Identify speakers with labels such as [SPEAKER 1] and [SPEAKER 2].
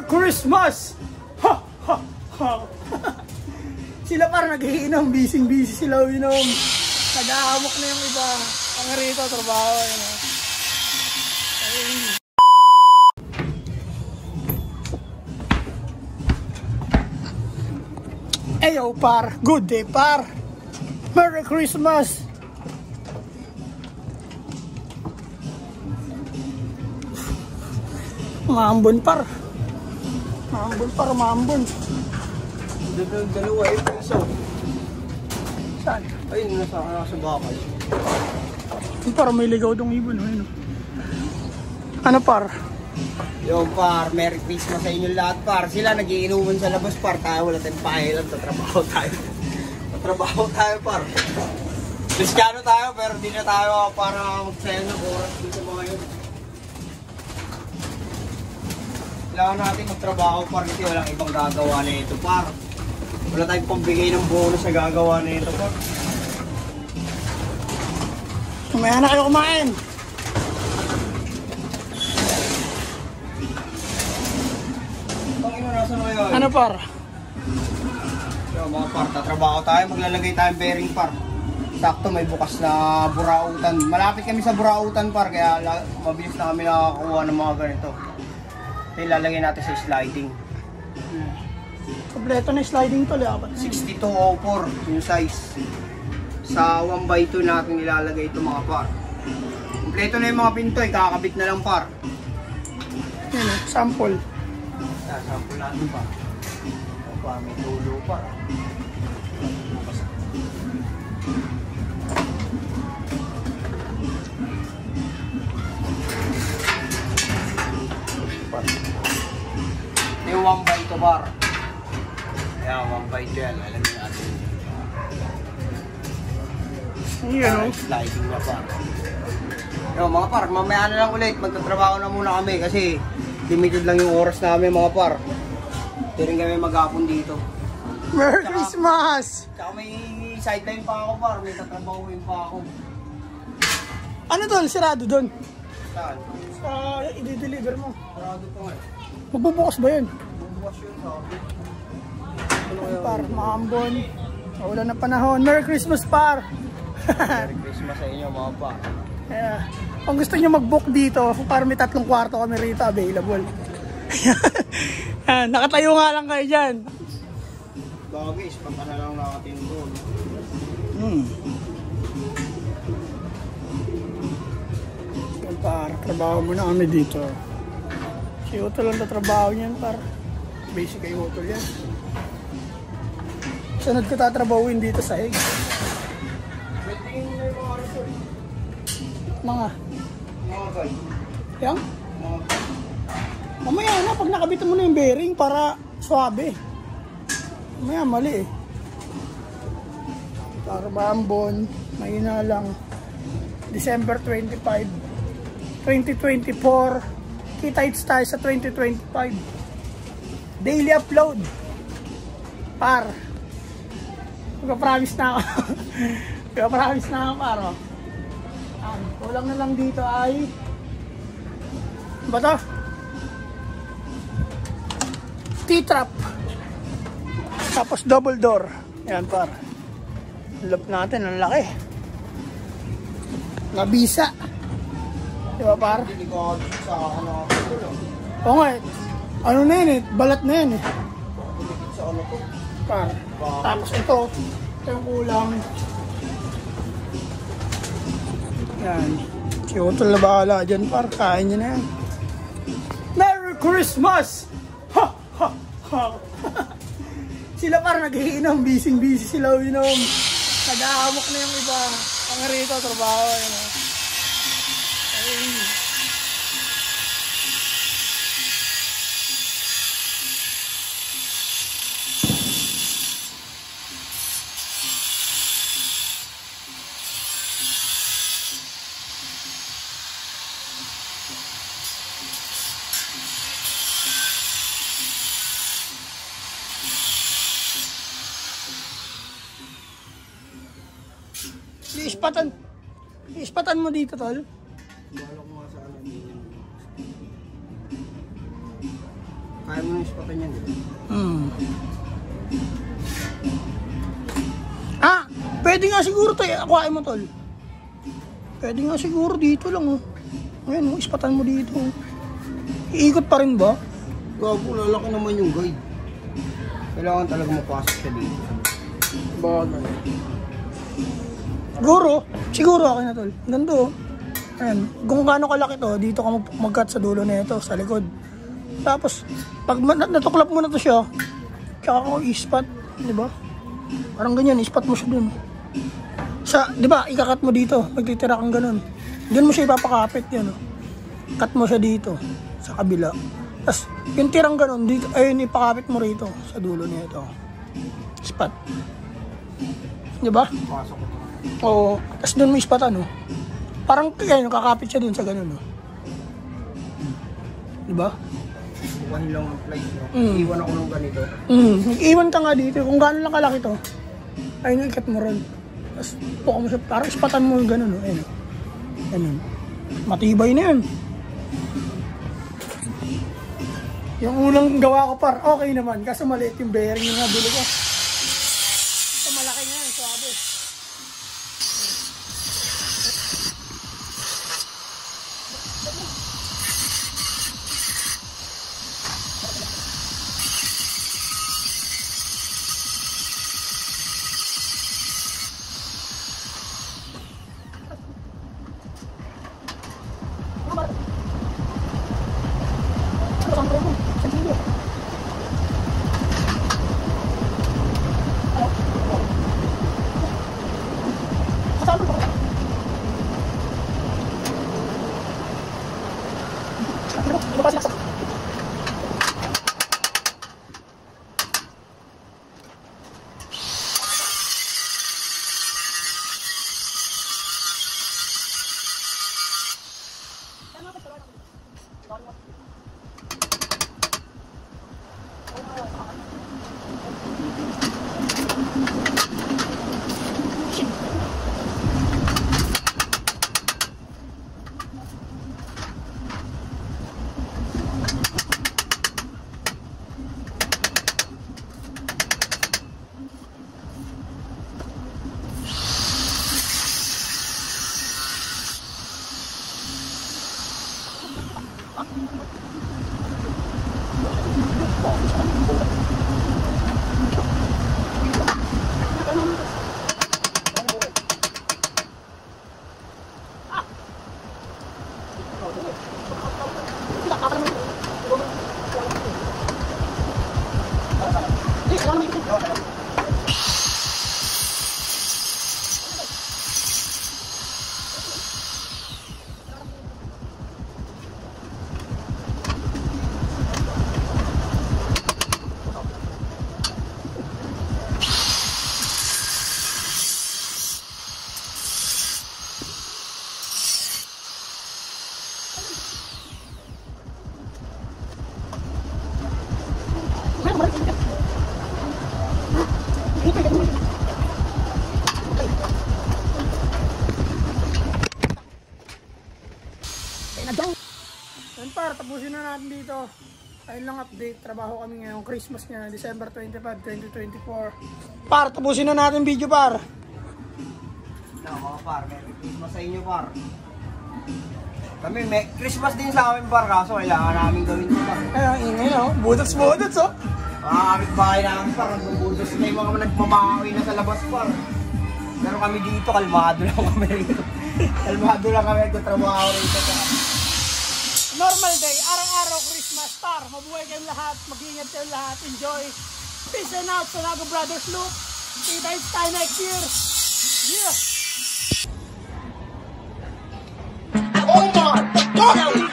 [SPEAKER 1] Christmas! Ha! Ha! Ha! Sila parang nag-iinom, busy sila uminom. Nag-aamok na yung iba. Ang rito, trabaho. Ayo par, good day par. Merry Christmas. Maambon par. Maambon.
[SPEAKER 2] Dalawa yung isa.
[SPEAKER 1] Saan?
[SPEAKER 2] Ayun, nasa bakal.
[SPEAKER 1] Parang may ligaw dong ibon. Ano par?
[SPEAKER 2] Yo par, Merry Christmas sa inyo lahat par. Sila nagiinuman sa labas par. Tayo wala tayong pakialam, tatrabaho tayo. Tatrabaho tayo par. Kristyano tayo pero di na tayo para magsayang ng oras dito mga yun. Kailangan natin magtrabaho par kasi walang ibang gagawa na ito par. Wala tayong pambigay ng bonus sa gagawa na ito par.
[SPEAKER 1] Kumaya na kayo kumain. Ano par?
[SPEAKER 2] So, mga par, tatrabaho tayo, maglalagay tayong bearing par. Sakto may bukas na burautan. Malapit kami sa burautan par, kaya mabilis na kami nakakakuha ng mga ganito. Ito ilalagay natin sa sliding.
[SPEAKER 1] Kompleto na yung sliding to, liapat.
[SPEAKER 2] 6204 yung size. Sa 1x2 natin ilalagay ito mga par. Kompleto na yung mga pinto, kakabit na lang par.
[SPEAKER 1] Yan, sample.
[SPEAKER 2] Sample natin pa. May tulo pa. Ito yung 1x2 bar. Ayan, 1x2 yan. Alam niyo natin.
[SPEAKER 1] Ayan,
[SPEAKER 2] sliding na par. Yung mga par, mamaya na lang ulit. Magtatrabaho na muna kami kasi limited lang yung oras namin mga par. Hindi rin kami maghapon dito.
[SPEAKER 1] Merry Christmas!
[SPEAKER 2] Tsaka may sideline pa ako par, may tatrabahuin pa ako.
[SPEAKER 1] Ano doon? Sirado doon?
[SPEAKER 2] Saan?
[SPEAKER 1] Sa i-deliver mo.
[SPEAKER 2] Sarado pa nga.
[SPEAKER 1] Magbubukas ba yun?
[SPEAKER 2] Bubukas yun sa akin.
[SPEAKER 1] Par, maambon. Wala na panahon. Merry Christmas par!
[SPEAKER 2] Merry Christmas sa inyo mga par.
[SPEAKER 1] Yeah. Kung gusto nyo mag-book dito, para may 3 kwarto kami rito available. Nakatayo nga lang kayo dyan.
[SPEAKER 2] Bagay, ispan ka na lang nakatin doon.
[SPEAKER 1] Yan par, trabaho muna kami dito. Si Utol ang tatrabaho niyan par. Basic kay Utol yan. Sunod ko tatrabahuin dito sa Hig.
[SPEAKER 2] Tingin mo yung mga resort.
[SPEAKER 1] Mga
[SPEAKER 2] guy.
[SPEAKER 1] Yang? Mamaya na, pag nakabitan mo na yung bearing para swabe. Mamaya mali eh. Para maambon, mahina lang. December 25, 2024. Kita-hits tayo sa 2025. Daily upload. Par. Magpa-promise na ako. Magpa-promise na ako par. Kulang na lang dito ay ba to? T-trap. Tapos double door. Yan par. Loop natin, ang laki. Nabisa. Diba par?
[SPEAKER 2] Hindi ko sa ano ko lang.
[SPEAKER 1] Oo nga eh. Ano na yun eh? Balat na yun eh.
[SPEAKER 2] Sa ano ko?
[SPEAKER 1] Par. Tapos ito yung kulang. Yan. Si Utol na bahala dyan par. Kain niya na yan. Merry Christmas! Ha! Ha! Ha! Sila par nag-iinom. Busy sila uminom. Nag-aamok na yung iba. Ang rito, trabaho. Ayun. Ispatan mo dito, tol.
[SPEAKER 2] Bala ko nga sa ano. Kaya mo yung spatan yan.
[SPEAKER 1] Pwede nga siguro to, akuhain mo tol. Pwede nga siguro dito lang oh. Ayan, ispatan mo dito. Iikot pa rin ba?
[SPEAKER 2] Gago, lalaki naman yung guide. Kailangan talaga mapasok siya dito.
[SPEAKER 1] Bagay. Siguro okay na tol. Ganda oh. Ayan, kung gaano kalaki to, dito ka mag-cut sa dulo na ito, sa likod. Tapos, pag natuklap mo na to siya, tsaka ko ispat, di ba? Parang ganyan, ispat mo siya dun. Di ba, ikakat mo dito, magtitira kang ganun. Diyan mo siya ipapakapit yan, oh. Cut mo siya dito, sa kabila. Tapos, yung tirang ganun, dito, ayun, ipakapit mo rito, sa dulo niya ito. Ispat. Di ba?
[SPEAKER 2] Pasok ko to.
[SPEAKER 1] Oo, tapos dun mo ispatan, oh. Parang kaya kakapit siya dun sa ganun, no? Diba?
[SPEAKER 2] Bukahin lang ang flight, no? Iwan ako ng ganito.
[SPEAKER 1] Iwan ka nga dito. Kung gano'n lang kalaki to, ayun, ikat mo ron. Tapos, puka mo siya. Parang ispatan mo yung ganun, no? Ayun, ganun. Matibay na yan. Yung unang gawa ko, par, okay naman. Kaso maliit yung bearing yung nabili ko. Ito malaki nga yan, suabe. Yan par, tapusin na natin dito. Ayun lang update, trabaho kami ngayong Christmas niya, December 25, 2024. Par, tapusin na natin video par.
[SPEAKER 2] Mga par, Merry Christmas sa inyo par. Kami, Christmas din sa amin par, kaso kailangan namin gawin ito par.
[SPEAKER 1] Ayun, ingay no, budots-budots oh.
[SPEAKER 2] Mga kapitbahay namin par, nagbubudos na yung mga nagmamawi na sa labas par. Pero kami dito, kalmado lang kami rito. Kalmado lang kami nagtatrabaho rito par.
[SPEAKER 1] Normal day, araw-araw Christmas par. Mabuhay kayong lahat, mag-ingat kayong lahat, enjoy. Peace and out sa Nago Brothers Loop. Kita tayo next year. Yeah!
[SPEAKER 2] Oh my God!